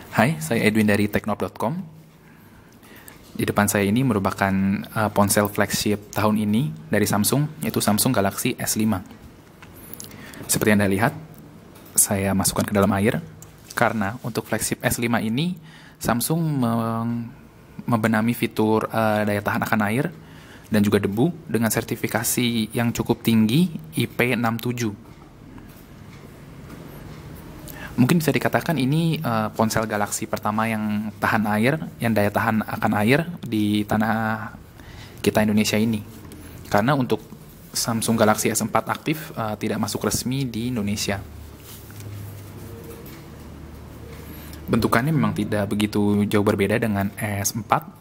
Hai, saya Edwin dari teknob.com. Di depan saya ini merupakan ponsel flagship tahun ini dari Samsung, yaitu Samsung Galaxy S5. Seperti yang Anda lihat, saya masukkan ke dalam air, karena untuk flagship S5 ini, Samsung membenami fitur daya tahan akan air dan juga debu dengan sertifikasi yang cukup tinggi IP67. Mungkin bisa dikatakan ini ponsel Galaxy pertama yang tahan air, yang daya tahan akan air di tanah kita Indonesia ini. Karena untuk Samsung Galaxy S4 aktif tidak masuk resmi di Indonesia. Bentukannya memang tidak begitu jauh berbeda dengan S4.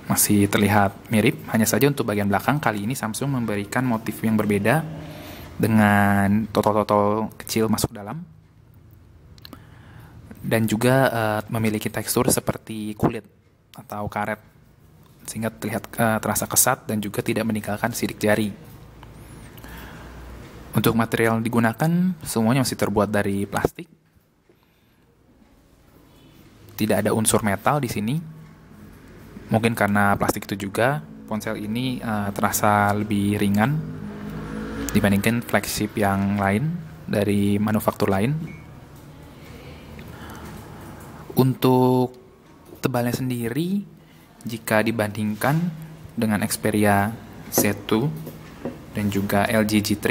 Masih terlihat mirip, hanya saja untuk bagian belakang kali ini Samsung memberikan motif yang berbeda dengan totol-totol kecil masuk dalam, dan juga memiliki tekstur seperti kulit atau karet, sehingga terasa kesat dan juga tidak meninggalkan sidik jari. Untuk material yang digunakan semuanya masih terbuat dari plastik, tidak ada unsur metal di sini. Mungkin karena plastik itu juga ponsel ini terasa lebih ringan dibandingkan flagship yang lain dari manufaktur lain. Untuk tebalnya sendiri, jika dibandingkan dengan Xperia Z2 dan juga LG G3,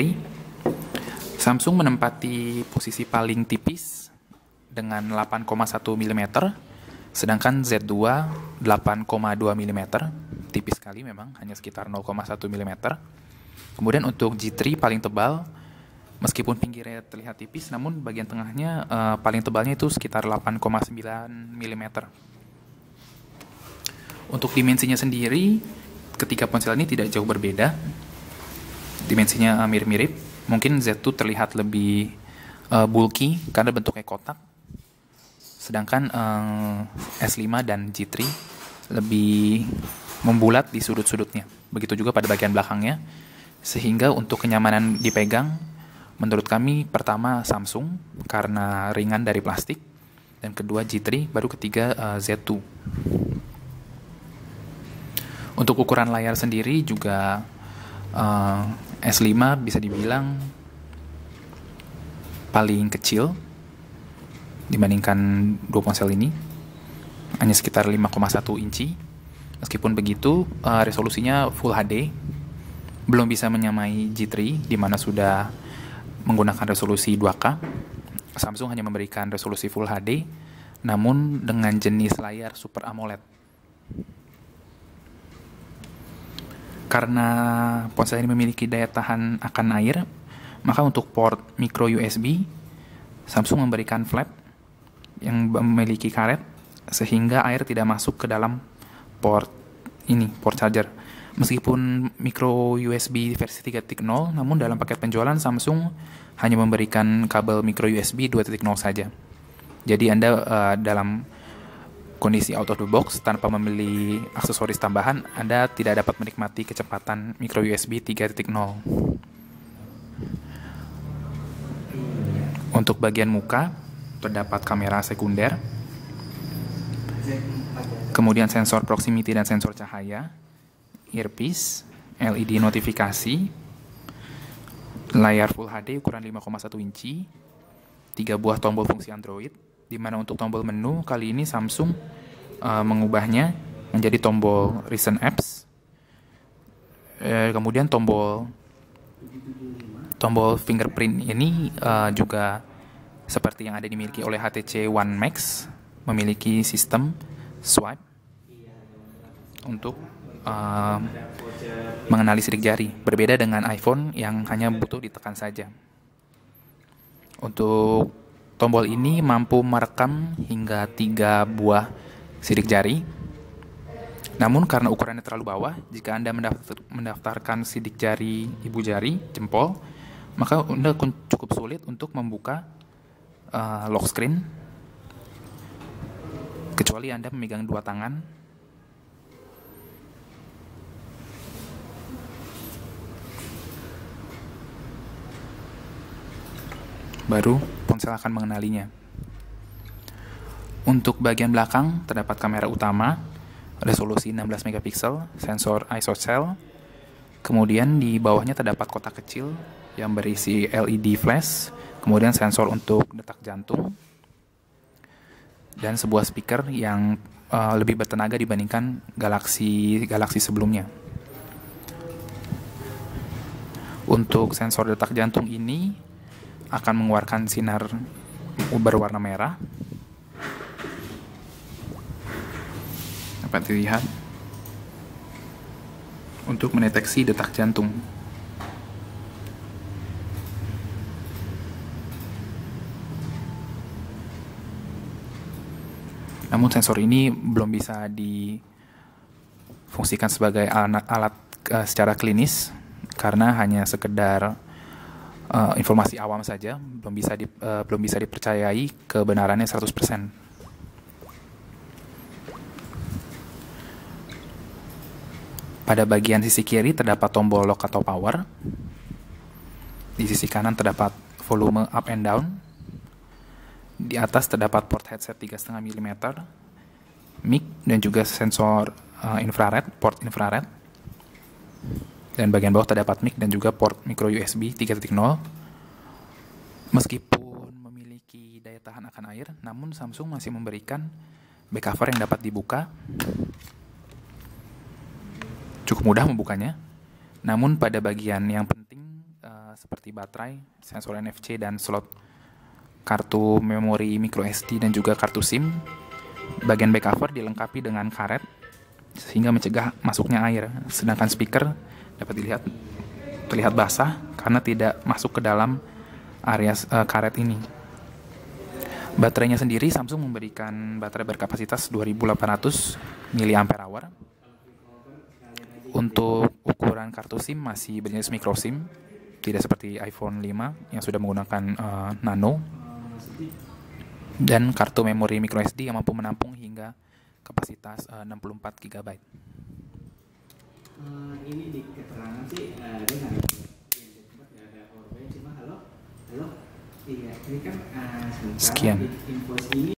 Samsung menempati posisi paling tipis dengan 8,1 mm, sedangkan Z2 8,2 mm, tipis sekali memang, hanya sekitar 0,1 mm. Kemudian untuk G3 paling tebal, meskipun pinggirnya terlihat tipis, namun bagian tengahnya paling tebalnya itu sekitar 8,9 mm. Untuk dimensinya sendiri, ketiga ponsel ini tidak jauh berbeda. Dimensinya mirip-mirip. Mungkin Z2 terlihat lebih bulky karena bentuknya kotak. Sedangkan S5 dan G3 lebih membulat di sudut-sudutnya. Begitu juga pada bagian belakangnya. Sehingga untuk kenyamanan dipegang, menurut kami pertama Samsung karena ringan dari plastik, dan kedua G3, baru ketiga Z2. Untuk ukuran layar sendiri juga S5 bisa dibilang paling kecil dibandingkan dua ponsel ini, hanya sekitar 5,1 inci. Meskipun begitu, resolusinya Full HD, belum bisa menyamai G3 di mana sudah menggunakan resolusi 2K. Samsung hanya memberikan resolusi Full HD, namun dengan jenis layar Super AMOLED. Karena ponsel ini memiliki daya tahan akan air, maka untuk port micro USB, Samsung memberikan flap yang memiliki karet, sehingga air tidak masuk ke dalam port ini, port charger. Meskipun micro USB versi 3.0, namun dalam paket penjualan Samsung hanya memberikan kabel micro USB 2.0 saja. Jadi Anda dalam kondisi out of the box tanpa membeli aksesoris tambahan, Anda tidak dapat menikmati kecepatan micro USB 3.0. Untuk bagian muka terdapat kamera sekunder, kemudian sensor proximity dan sensor cahaya, earpiece, LED notifikasi, layar Full HD ukuran 5,1 inci, 3 buah tombol fungsi Android, di mana untuk tombol menu kali ini Samsung mengubahnya menjadi tombol Recent Apps, kemudian tombol fingerprint ini juga seperti yang ada dimiliki oleh HTC One Max, memiliki sistem swipe untuk mengenali sidik jari, berbeda dengan iPhone yang hanya butuh ditekan saja. Untuk tombol ini mampu merekam hingga 3 buah sidik jari. Namun karena ukurannya terlalu bawah, jika Anda mendaftarkan sidik jari ibu jari, jempol, maka Anda cukup sulit untuk membuka lock screen, kecuali Anda memegang 2 tangan. Baru ponsel akan mengenalinya. Untuk bagian belakang terdapat kamera utama, resolusi 16 megapiksel, sensor ISOCELL. Kemudian di bawahnya terdapat kotak kecil yang berisi LED flash, kemudian sensor untuk detak jantung, dan sebuah speaker yang lebih bertenaga dibandingkan Galaxy sebelumnya. Untuk sensor detak jantung ini akan mengeluarkan sinar berwarna merah. Dapat dilihat untuk mendeteksi detak jantung. Namun sensor ini belum bisa difungsikan sebagai alat secara klinis karena hanya sekedar informasi awam saja, belum bisa dipercayai kebenarannya 100%. Pada bagian sisi kiri terdapat tombol lock atau power. Di sisi kanan terdapat volume up and down. Di atas terdapat port headset 3,5 mm, mic dan juga sensor port infrared. Dan bagian bawah terdapat mic dan juga port micro USB 3.0. Meskipun memiliki daya tahan akan air, namun Samsung masih memberikan back cover yang dapat dibuka. Cukup mudah membukanya. Namun pada bagian yang penting seperti baterai, sensor NFC dan slot kartu memori micro SD dan juga kartu SIM, bagian back cover dilengkapi dengan karet sehingga mencegah masuknya air. Sedangkan speaker dapat terlihat basah karena tidak masuk ke dalam area karet ini. Baterainya sendiri Samsung memberikan baterai berkapasitas 2800 mAh. Untuk ukuran kartu SIM masih berjenis micro SIM, tidak seperti iPhone 5 yang sudah menggunakan nano. Dan kartu memori micro SD yang mampu menampung hingga kapasitas 64 GB. Ini di keterangan sih dia nggak ada powerbank, cuma halo, iya ini kan sebentar Sekian. invoice ini